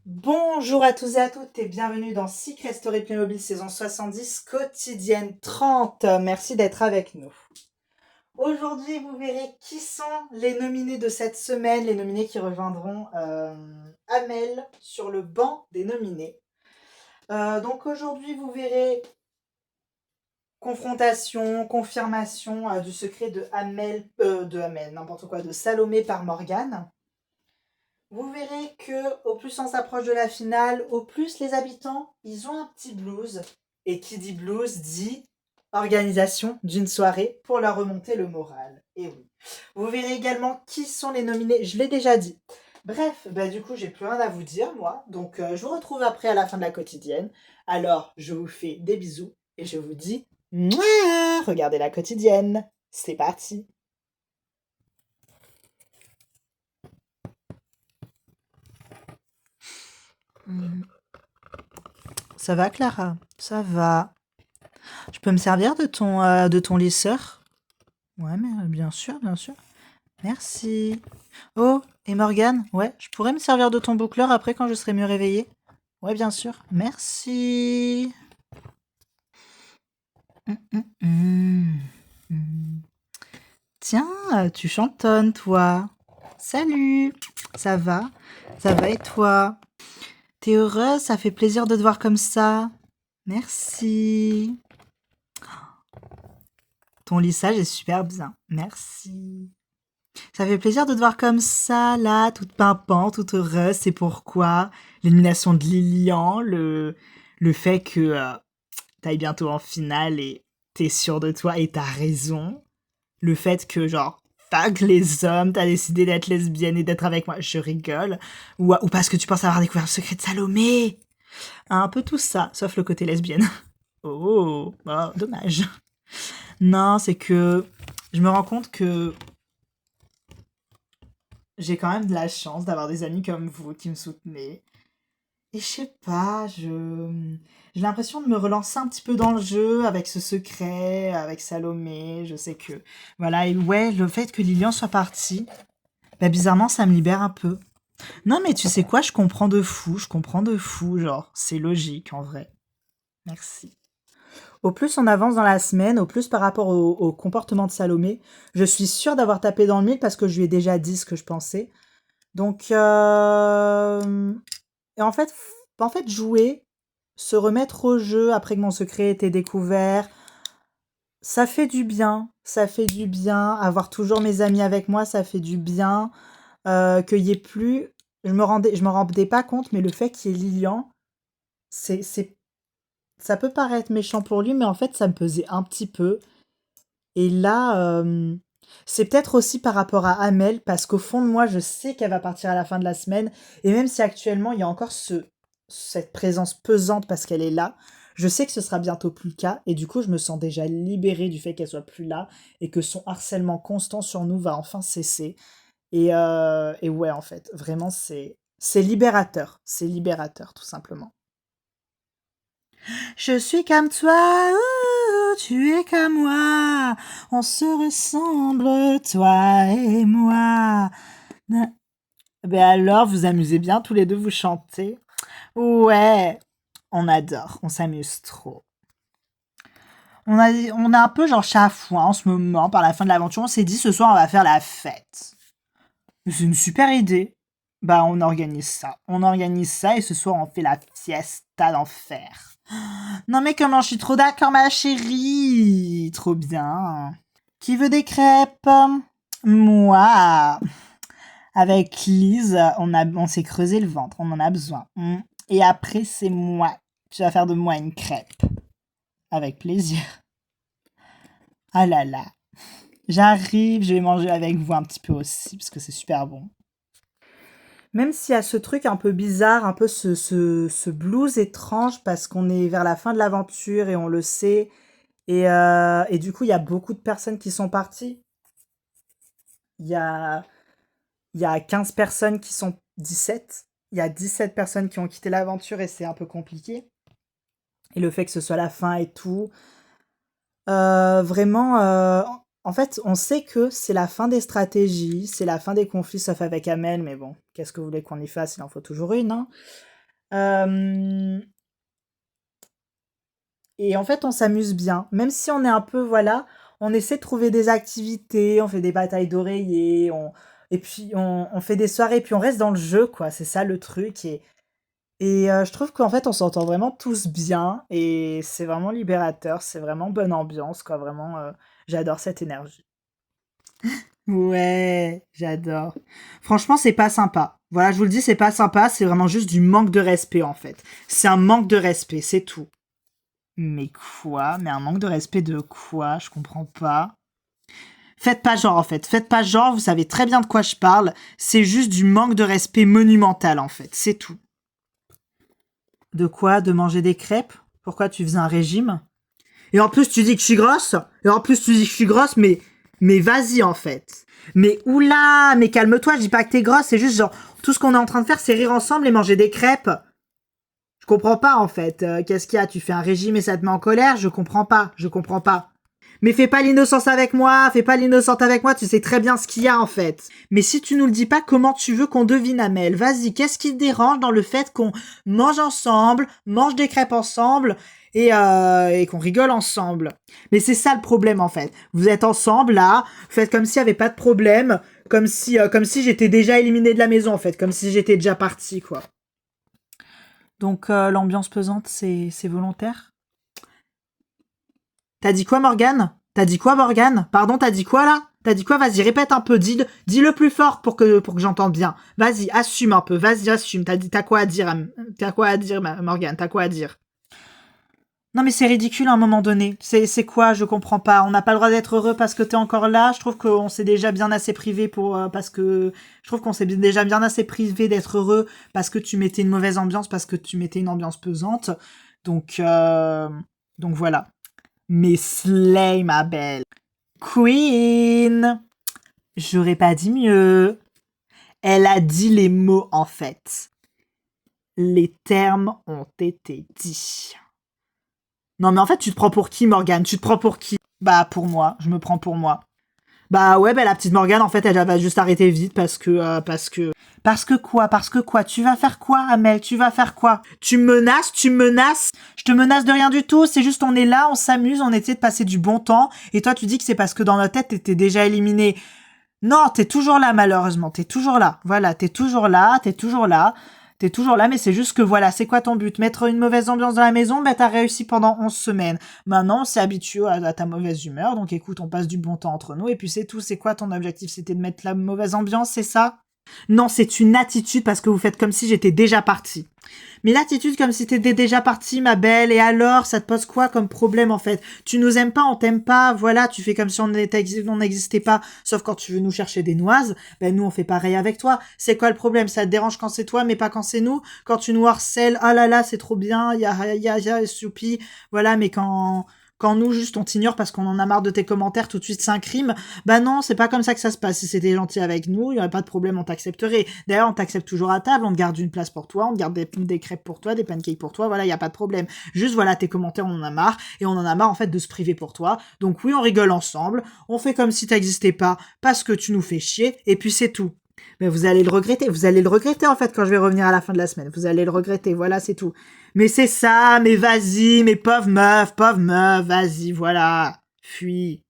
Bonjour à tous et à toutes et bienvenue dans Secret Story Playmobil saison 70 quotidienne 30. Merci d'être avec nous. Aujourd'hui, vous verrez qui sont les nominés de cette semaine, les nominés qui rejoindront Amel sur le banc des nominés. Donc aujourd'hui, vous verrez confrontation, confirmation du secret de Amel, n'importe quoi, de Salomé par Morgane. Vous verrez que au plus on s'approche de la finale, au plus les habitants, ils ont un petit blues. Et qui dit blues dit organisation d'une soirée pour leur remonter le moral. Et oui. Vous verrez également qui sont les nominés, je l'ai déjà dit. Bref, du coup, j'ai plus rien à vous dire, moi. Donc, je vous retrouve après à la fin de la quotidienne. Alors, je vous fais des bisous et je vous dis, mouah, regardez la quotidienne. C'est parti. Ça va, Clara? Ça va. Je peux me servir de ton lisseur? Ouais, mais bien sûr, bien sûr. Merci. Oh, et Morgane? Ouais, je pourrais me servir de ton boucleur après quand je serai mieux réveillée? Ouais, bien sûr. Merci. Hum. Tiens, tu chantonnes, toi. Salut. Ça va? Ça va et toi? T'es heureuse? Ça fait plaisir de te voir comme ça. Merci. Ton lissage est super bien. Merci. Ça fait plaisir de te voir comme ça, là, toute pimpante, toute heureuse. C'est pourquoi l'élimination de Lilian, le fait que t'ailles bientôt en finale et t'es sûr de toi et t'as raison. Le fait que, genre, fuck les hommes, t'as décidé d'être lesbienne et d'être avec moi. Je rigole. Ou parce que tu penses avoir découvert le secret de Salomé. Un peu tout ça, sauf le côté lesbienne. Oh, dommage. Non, c'est que je me rends compte que j'ai quand même de la chance d'avoir des amis comme vous qui me soutenez. Et je sais pas, j'ai l'impression de me relancer un petit peu dans le jeu avec ce secret, avec Salomé. Je sais que voilà, et ouais, le fait que Lilian soit parti, bizarrement ça me libère un peu. Non mais tu sais quoi, je comprends de fou, genre c'est logique en vrai. Merci. Au plus on avance dans la semaine, au plus par rapport au comportement de Salomé, je suis sûre d'avoir tapé dans le mille parce que je lui ai déjà dit ce que je pensais. Donc, et en fait, jouer, se remettre au jeu après que mon secret ait été découvert, ça fait du bien. Ça fait du bien. Avoir toujours mes amis avec moi, ça fait du bien. Qu'il y ait plus. Je me rendais pas compte, mais le fait qu'il y ait Lilian, c'est, ça peut paraître méchant pour lui, mais en fait, ça me pesait un petit peu. Et là, c'est peut-être aussi par rapport à Amel, parce qu'au fond de moi, je sais qu'elle va partir à la fin de la semaine. Et même si actuellement, il y a encore cette présence pesante parce qu'elle est là, je sais que ce sera bientôt plus le cas. Et du coup, je me sens déjà libérée du fait qu'elle soit plus là et que son harcèlement constant sur nous va enfin cesser. Et ouais, en fait, vraiment, c'est libérateur. C'est libérateur, tout simplement. Je suis comme toi, ouh, tu es comme moi, on se ressemble, toi et moi. Ben alors, vous amusez bien tous les deux, vous chantez? Ouais, on adore, on s'amuse trop. On a un peu genre chafouin en ce moment par la fin de l'aventure. On s'est dit ce soir on va faire la fête. C'est une super idée. Bah on organise ça. On organise ça et ce soir on fait la fiesta d'enfer. Non mais comment je suis trop d'accord ma chérie. Trop bien. Qui veut des crêpes? Moi. Avec Lise, on s'est creusé le ventre. On en a besoin. Et après c'est moi. Tu vas faire de moi une crêpe. Avec plaisir. Ah là là. J'arrive, je vais manger avec vous un petit peu aussi, parce que c'est super bon. Même s'il y a ce truc un peu bizarre, un peu ce blues étrange, parce qu'on est vers la fin de l'aventure et on le sait. Et du coup, il y a beaucoup de personnes qui sont parties. Il y a, il y a 15 personnes qui sont 17. Il y a 17 personnes qui ont quitté l'aventure et c'est un peu compliqué. Et le fait que ce soit la fin et tout. Vraiment, en fait, on sait que c'est la fin des stratégies, c'est la fin des conflits, sauf avec Amel, mais bon, qu'est-ce que vous voulez qu'on y fasse? Il en faut toujours une, hein. Euh, et en fait, on s'amuse bien. Même si on est un peu, voilà, on essaie de trouver des activités, on fait des batailles d'oreillers, et puis on fait des soirées, puis on reste dans le jeu, quoi. C'est ça le truc. Et je trouve qu'en fait, on s'entend vraiment tous bien, et c'est vraiment libérateur, c'est vraiment bonne ambiance, quoi. Vraiment, j'adore cette énergie. Ouais, j'adore. Franchement, c'est pas sympa. Voilà, je vous le dis, c'est pas sympa, c'est vraiment juste du manque de respect, en fait. C'est un manque de respect, c'est tout. Mais quoi? Mais un manque de respect de quoi? Je comprends pas. Faites pas genre, en fait. Faites pas genre, vous savez très bien de quoi je parle. C'est juste du manque de respect monumental, en fait. C'est tout. De quoi? De manger des crêpes? Pourquoi tu faisais un régime? Et en plus, tu dis que je suis grosse? Et en plus, tu dis que je suis grosse, mais vas-y, en fait. Mais oula, mais calme-toi, je dis pas que t'es grosse, c'est juste genre, tout ce qu'on est en train de faire, c'est rire ensemble et manger des crêpes. Je comprends pas, en fait. Qu'est-ce qu'il y a? Tu fais un régime et ça te met en colère? Je comprends pas, je comprends pas. Mais fais pas l'innocence avec moi, fais pas l'innocente avec moi, tu sais très bien ce qu'il y a en fait. Mais si tu nous le dis pas, comment tu veux qu'on devine, Amel? Vas-y, qu'est-ce qui te dérange dans le fait qu'on mange ensemble, mange des crêpes ensemble et qu'on rigole ensemble? Mais c'est ça le problème en fait. Vous êtes ensemble là, faites comme s'il y avait pas de problème, comme si j'étais déjà éliminée de la maison en fait, comme si j'étais déjà partie quoi. Donc l'ambiance pesante, c'est volontaire? T'as dit quoi, Morgane? T'as dit quoi, Morgane? Pardon, t'as dit quoi, là? T'as dit quoi? Vas-y, répète un peu. Dis-le plus fort pour que j'entende bien. Vas-y, assume un peu. Vas-y, assume. T'as quoi à dire, t'as quoi à dire, Morgane? T'as quoi à dire? Non, mais c'est ridicule à un moment donné. C'est quoi? Je comprends pas. On n'a pas le droit d'être heureux parce que t'es encore là. Je trouve qu'on s'est déjà bien assez privé parce que je trouve qu'on s'est déjà bien assez privé d'être heureux parce que tu mettais une mauvaise ambiance, parce que tu mettais une ambiance pesante. Donc, euh, donc voilà. Mais Slay, ma belle. Queen! J'aurais pas dit mieux. Elle a dit les mots en fait. Les termes ont été dits. Non mais en fait tu te prends pour qui Morgane? Tu te prends pour qui? Bah pour moi, je me prends pour moi. Bah ouais, bah la petite Morgane en fait elle va juste arrêter vite parce que. Parce que quoi? Parce que quoi? Tu vas faire quoi, Amel? Tu vas faire quoi? Tu me menaces? Tu me menaces? Je te menace de rien du tout, c'est juste on est là, on s'amuse, on essaie de passer du bon temps, et toi tu dis que c'est parce que dans notre tête t'étais déjà éliminé. Non, t'es toujours là, malheureusement. T'es toujours là. Voilà, t'es toujours là, t'es toujours là. T'es toujours là, mais c'est juste que voilà, c'est quoi ton but? Mettre une mauvaise ambiance dans la maison? Ben, t'as réussi pendant 11 semaines. Maintenant, on s'est habitué à ta mauvaise humeur, donc écoute, on passe du bon temps entre nous, et puis c'est tout. C'est quoi ton objectif? C'était de mettre la mauvaise ambiance, c'est ça? Non, c'est une attitude parce que vous faites comme si j'étais déjà partie. Mais l'attitude comme si t'étais déjà partie, ma belle, et alors, ça te pose quoi comme problème en fait? Tu nous aimes pas, on t'aime pas, voilà, tu fais comme si on n'existait pas, sauf quand tu veux nous chercher des noises, ben nous on fait pareil avec toi. C'est quoi le problème? Ça te dérange quand c'est toi, mais pas quand c'est nous? Quand tu nous harcèles, ah là là, c'est trop bien, soupi, voilà, mais quand nous, juste, on t'ignore parce qu'on en a marre de tes commentaires, tout de suite, c'est un crime. Bah non, c'est pas comme ça que ça se passe. Si c'était gentil avec nous, il y aurait pas de problème, on t'accepterait. D'ailleurs, on t'accepte toujours à table, on te garde une place pour toi, on te garde des crêpes pour toi, des pancakes pour toi, voilà, il y a pas de problème. Juste, voilà, tes commentaires, on en a marre, et on en a marre, en fait, de se priver pour toi. Donc oui, on rigole ensemble, on fait comme si t'existais pas, parce que tu nous fais chier, et puis c'est tout. Mais vous allez le regretter en fait quand je vais revenir à la fin de la semaine. Vous allez le regretter, voilà, c'est tout. Mais c'est ça, mais vas-y, mais pauvre meuf, vas-y, voilà, fuis.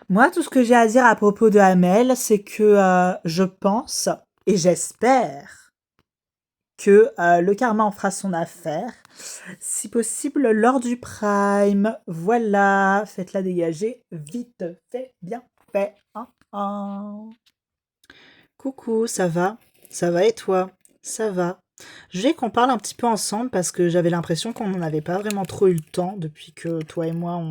Moi, tout ce que j'ai à dire à propos de Hamel, c'est que je pense et j'espère que le karma en fera son affaire. Si possible, lors du prime. Voilà, faites-la dégager vite fait, bien fait. Hein, hein. Coucou, ça va? Ça va et toi? Ça va. Je voulais qu'on parle un petit peu ensemble parce que j'avais l'impression qu'on n'en avait pas vraiment trop eu le temps depuis que toi et moi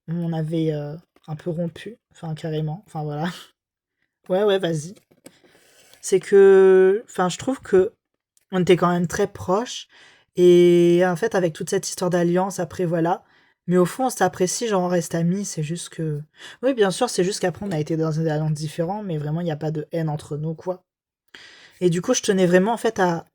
on avait un peu rompu. Enfin, carrément. Enfin, voilà. Ouais, ouais, vas-y. C'est que. Enfin, je trouve que on était quand même très proches. Et en fait, avec toute cette histoire d'alliance, après, voilà. Mais au fond, on s'apprécie, genre on reste amis. C'est juste que. Oui, bien sûr, c'est juste qu'après, on a été dans des alliances différentes, mais vraiment, il n'y a pas de haine entre nous, quoi. Et du coup, je tenais vraiment en fait à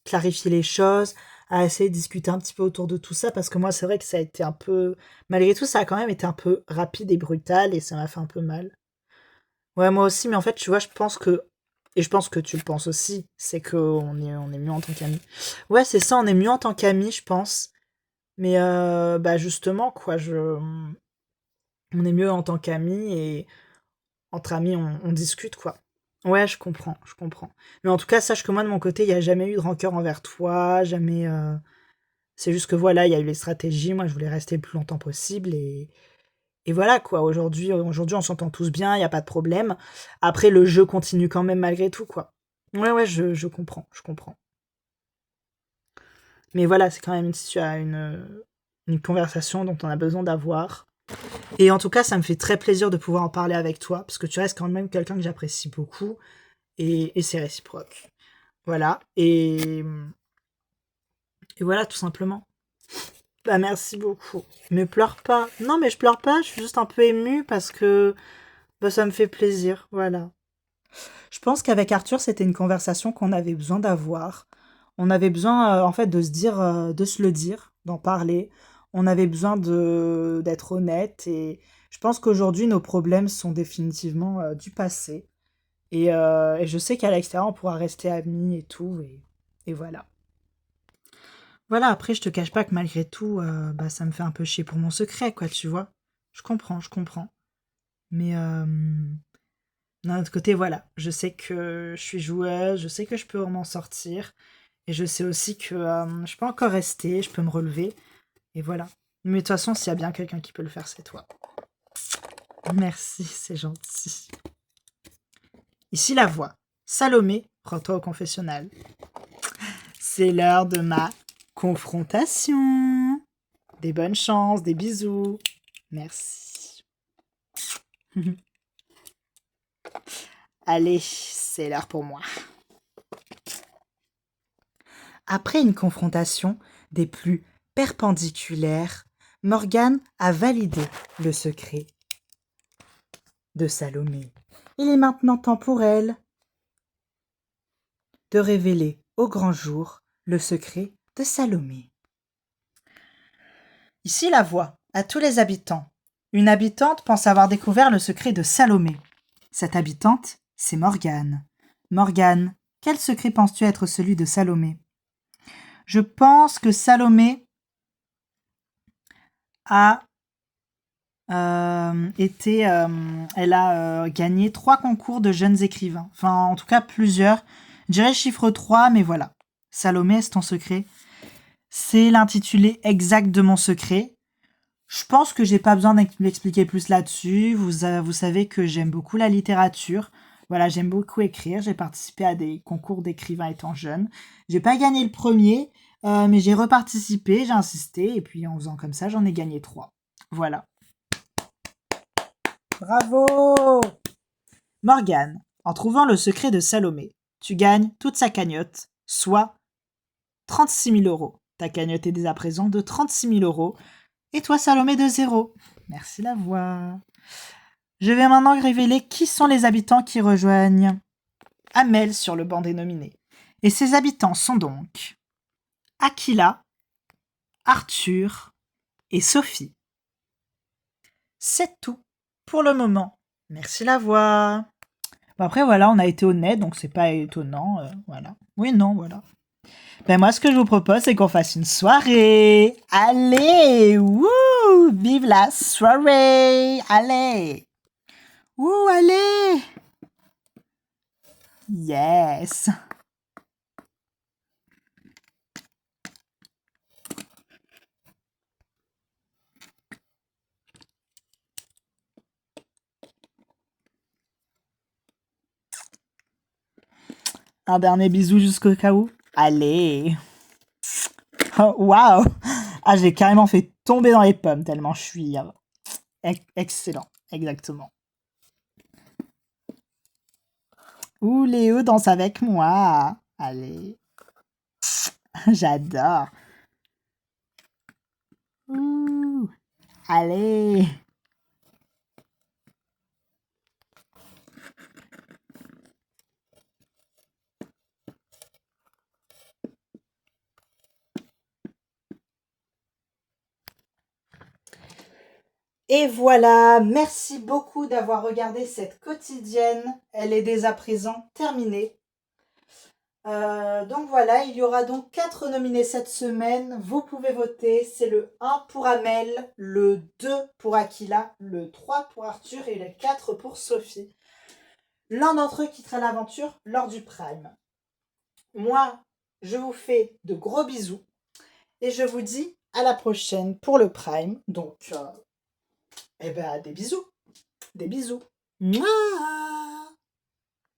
clarifier les choses, à essayer de discuter un petit peu autour de tout ça, parce que moi, c'est vrai que ça a été un peu... Malgré tout, ça a quand même été un peu rapide et brutal, et ça m'a fait un peu mal. Ouais, moi aussi, mais en fait, tu vois, je pense que Et je pense que tu le penses aussi, c'est qu'on est mieux en tant qu'amis. Ouais, c'est ça, on est mieux en tant qu'amis, je pense. Mais bah justement, quoi, on est mieux en tant qu'amis et entre amis, on discute, quoi. Ouais, je comprends, je comprends. Mais en tout cas, sache que moi, de mon côté, il n'y a jamais eu de rancœur envers toi, jamais. C'est juste que voilà, il y a eu les stratégies. Moi, je voulais rester le plus longtemps possible et voilà, quoi. Aujourd'hui, on s'entend tous bien, il n'y a pas de problème. Après, le jeu continue quand même malgré tout, quoi. Ouais, ouais, je comprends, je comprends. Mais voilà, c'est quand même une conversation dont on a besoin d'avoir. Et en tout cas, ça me fait très plaisir de pouvoir en parler avec toi, parce que tu restes quand même quelqu'un que j'apprécie beaucoup, et c'est réciproque. Voilà, et voilà, tout simplement. Bah, merci beaucoup. Mais pleure pas. Non, mais je pleure pas, je suis juste un peu émue parce que bah, ça me fait plaisir, voilà. Je pense qu'avec Arthur, c'était une conversation qu'on avait besoin d'avoir. On avait besoin, en fait, de se dire, de se le dire, d'en parler. On avait besoin d'être honnête et je pense qu'aujourd'hui, nos problèmes sont définitivement du passé. Et je sais qu'à l'extérieur, on pourra rester amis et tout. Et voilà. Voilà, après, je te cache pas que malgré tout, bah, ça me fait un peu chier pour mon secret, quoi, tu vois. Je comprends, je comprends. Mais d'un autre côté, voilà, je sais que je suis joueuse, je sais que je peux m'en sortir. Et je sais aussi que je peux encore rester, je peux me relever. Et voilà. Mais de toute façon, s'il y a bien quelqu'un qui peut le faire, c'est toi. Merci, c'est gentil. Ici la voix. Salomé, rends-toi au confessionnal. C'est l'heure de ma confrontation. Des bonnes chances, des bisous. Merci. Allez, c'est l'heure pour moi. Après une confrontation des plus perpendiculaires, Morgane a validé le secret de Salomé. Il est maintenant temps pour elle de révéler au grand jour le secret de Salomé. Ici la voix à tous les habitants. Une habitante pense avoir découvert le secret de Salomé. Cette habitante, c'est Morgane. Morgane, quel secret penses-tu être celui de Salomé? Je pense que Salomé a elle a gagné 3 concours de jeunes écrivains. Enfin, en tout cas, plusieurs. Je dirais le chiffre 3, mais voilà. Salomé, est-ce ton secret? C'est l'intitulé exact de mon secret. Je pense que j'ai pas besoin d'expliquer plus là-dessus. Vous savez que j'aime beaucoup la littérature. Voilà, j'aime beaucoup écrire. J'ai participé à des concours d'écrivains étant jeune. J'ai pas gagné le premier, mais j'ai reparticipé, j'ai insisté, et puis en faisant comme ça, j'en ai gagné 3. Voilà. Bravo! Morgane, en trouvant le secret de Salomé, tu gagnes toute sa cagnotte, soit 36 000 euros. Ta cagnotte est dès à présent de 36 000 euros. Et toi, Salomé, de zéro. Merci la voix. Je vais maintenant révéler qui sont les habitants qui rejoignent Amel sur le banc des nominés. Et ces habitants sont donc Aquila, Arthur et Sophie. C'est tout pour le moment. Merci la voix. Bon, après, voilà, on a été honnête, donc c'est pas étonnant. Voilà. Oui, non, voilà. Ben moi, ce que je vous propose, c'est qu'on fasse une soirée. Allez, wouh, vive la soirée. Allez. Wouh, allez. Yes. Un dernier bisou jusqu'au cas où. Allez. Oh, waouh. Ah, j'ai carrément fait tomber dans les pommes tellement je suis excellent. Exactement. Ouh, Léo danse avec moi. Allez. J'adore. Ouh. Allez. Et voilà, merci beaucoup d'avoir regardé cette quotidienne. Elle est dès à présent terminée. Donc voilà, il y aura donc 4 nominés cette semaine. Vous pouvez voter. C'est le 1 pour Amel, le 2 pour Aquila, le 3 pour Arthur et le 4 pour Sophie. L'un d'entre eux quittera l'aventure lors du Prime. Moi, je vous fais de gros bisous et je vous dis à la prochaine pour le Prime. Donc, des bisous. Des bisous. Mouah.